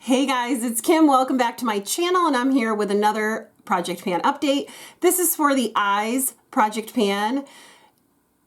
Hey guys, it's Kim. Welcome back to my channel, and I'm here with another project pan update. This is for the Eyes project pan.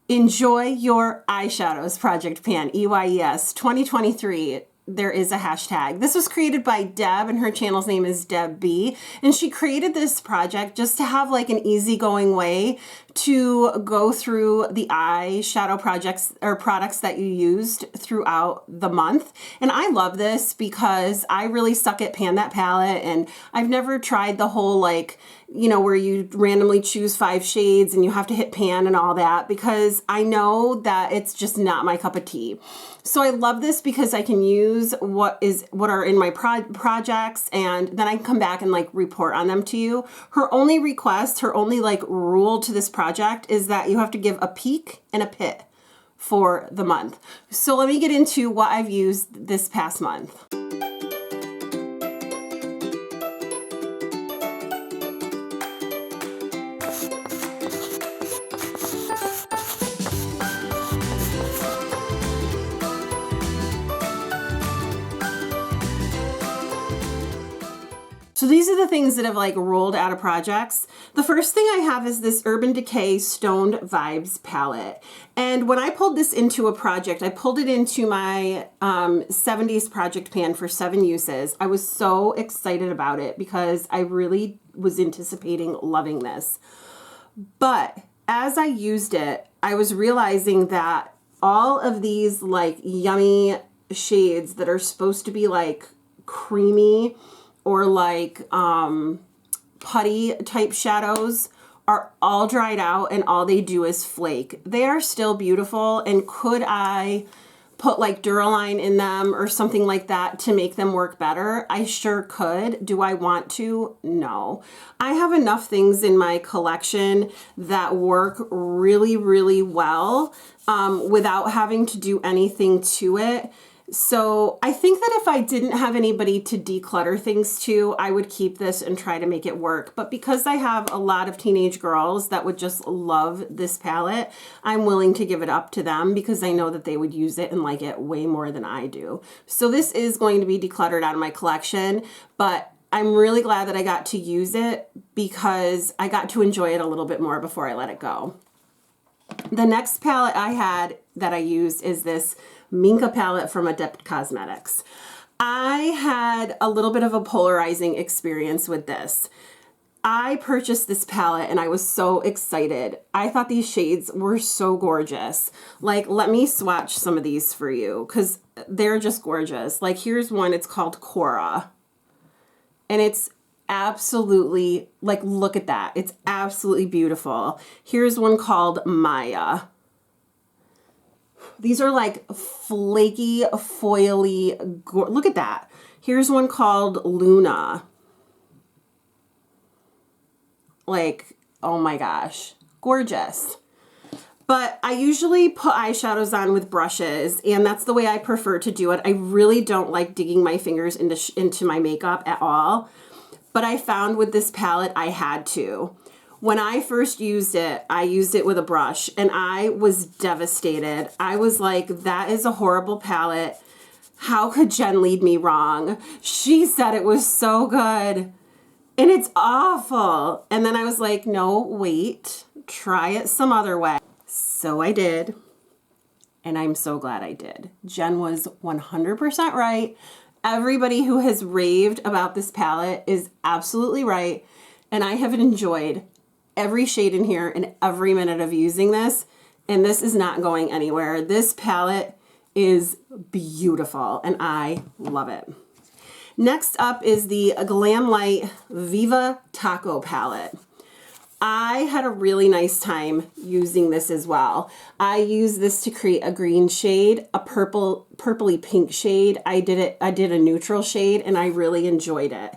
Enjoy your eyeshadows project pan, EYES 2023. There is a hashtag. This was created by Deb, and her channel's name is Deb B. And she created this project just to have like an easygoing way to go through the eyeshadow projects or products that you used throughout the month. And I love this because I really suck at Pan That Palette, and I've never tried the whole like, you know, where you randomly choose 5 shades and you have to hit pan and all that, because I know that it's just not my cup of tea. So I love this because I can use what are in my projects, and then I can come back and like report on them to you. Her only request, her only like rule to this project is that you have to give a peek and a pit for the month. So let me get into what I've used this past month. So these are the things that have like rolled out of projects. The first thing I have is this Urban Decay Stoned Vibes palette. And when I pulled this into a project, I pulled it into my 70s project pan for 7 uses. I was so excited about it because I really was anticipating loving this. But as I used it, I was realizing that all of these like yummy shades that are supposed to be like creamy or like putty type shadows are all dried out, and all they do is flake. They are still beautiful, and could I put like Duraline in them or something like that to make them work better? I sure could. Do I want to? No. I have enough things in my collection that work really, really well without having to do anything to it. So I think that if I didn't have anybody to declutter things to, I would keep this and try to make it work. But because I have a lot of teenage girls that would just love this palette, I'm willing to give it up to them because I know that they would use it and like it way more than I do. So this is going to be decluttered out of my collection, but I'm really glad that I got to use it because I got to enjoy it a little bit more before I let it go. The next palette I had that I used is this Minka palette from Adept Cosmetics. I had a little bit of a polarizing experience with this. I purchased this palette and I was so excited. I thought these shades were so gorgeous. Like, let me swatch some of these for you because they're just gorgeous. Like, here's one, it's called Cora. And it's absolutely, like, look at that. It's absolutely beautiful. Here's one called Maya. These are like flaky, foily, look at that. Here's one called Luna. Like, oh my gosh, gorgeous. But I usually put eyeshadows on with brushes, and that's the way I prefer to do it. I really don't like digging my fingers into my makeup at all. But I found with this palette, I had to. When I first used it, I used it with a brush, and I was devastated. I was like, that is a horrible palette. How could Jen lead me wrong? She said it was so good, and it's awful. And then I was like, no, wait, try it some other way. So I did, and I'm so glad I did. Jen was 100% right. Everybody who has raved about this palette is absolutely right, and I have enjoyed every shade in here and every minute of using this, and this is not going anywhere. This palette is beautiful, and I love it. Next up is the Glam Light Viva Taco palette. I had a really nice time using this as well. I used this to create a green shade, a purpley pink shade. I did a neutral shade, and I really enjoyed it.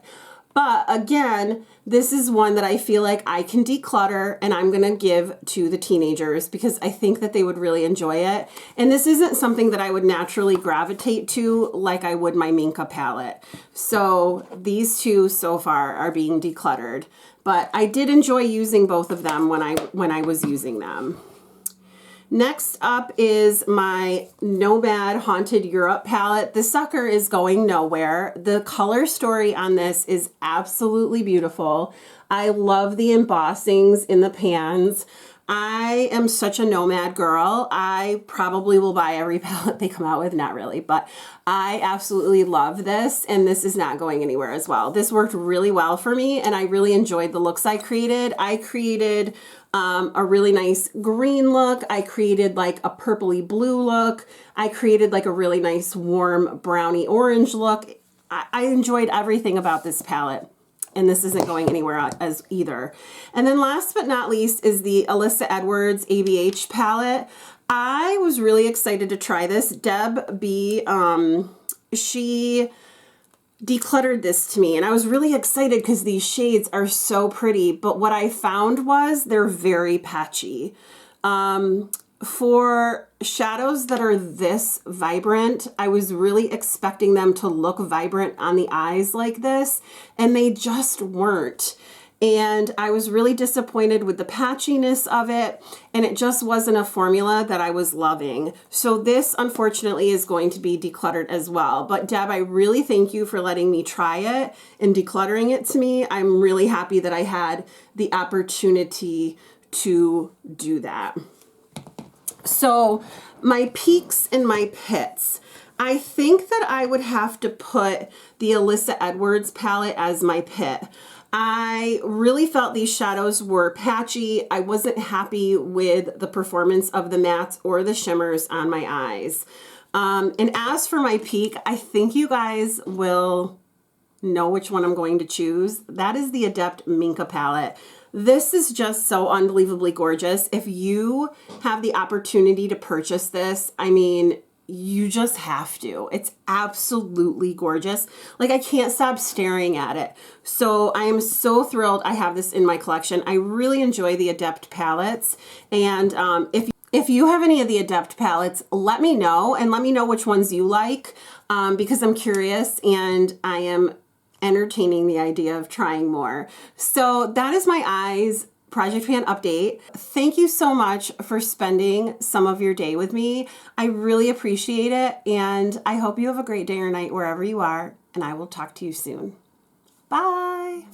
But again, this is one that I feel like I can declutter, and I'm going to give to the teenagers because I think that they would really enjoy it. And this isn't something that I would naturally gravitate to like I would my Minka palette. So these two so far are being decluttered, but I did enjoy using both of them when I was using them. Next up is my Nomad Haunted Europe palette. This sucker is going nowhere. The color story on this is absolutely beautiful. I love the embossings in the pans. I am such a Nomad girl. I probably will buy every palette they come out with. Not really, but I absolutely love this, and this is not going anywhere as well. This worked really well for me, and I really enjoyed the looks I created. I created a really nice green look. I created like a purpley blue look. I created like a really nice warm brownie orange look. I enjoyed everything about this palette. And this isn't going anywhere as either. And then last but not least is the Alyssa Edwards ABH palette. I was really excited to try this. Deb B, she decluttered this to me, and I was really excited because these shades are so pretty, but what I found was they're very patchy. For shadows that are this vibrant, I was really expecting them to look vibrant on the eyes like this, and they just weren't. And I was really disappointed with the patchiness of it, and it just wasn't a formula that I was loving. So this, unfortunately, is going to be decluttered as well. But Deb, I really thank you for letting me try it and decluttering it to me. I'm really happy that I had the opportunity to do that. So my peaks and my pits. I think that I would have to put the Alyssa Edwards palette as my pit. I really felt these shadows were patchy. I wasn't happy with the performance of the mattes or the shimmers on my eyes. And as for my peak, I think you guys will know which one I'm going to choose. That is the Adept Minka palette. This is just so unbelievably gorgeous. If you have the opportunity to purchase this, I mean, you just have to. It's absolutely gorgeous. Like, I can't stop staring at it. So I am so thrilled I have this in my collection. I really enjoy the Adept palettes. And if you have any of the Adept palettes, let me know, and let me know which ones you like, because I'm curious and I am entertaining the idea of trying more. So that is my eyes project pan update. Thank you so much for spending some of your day with me. I really appreciate it, and I hope you have a great day or night wherever you are, and I will talk to you soon. Bye.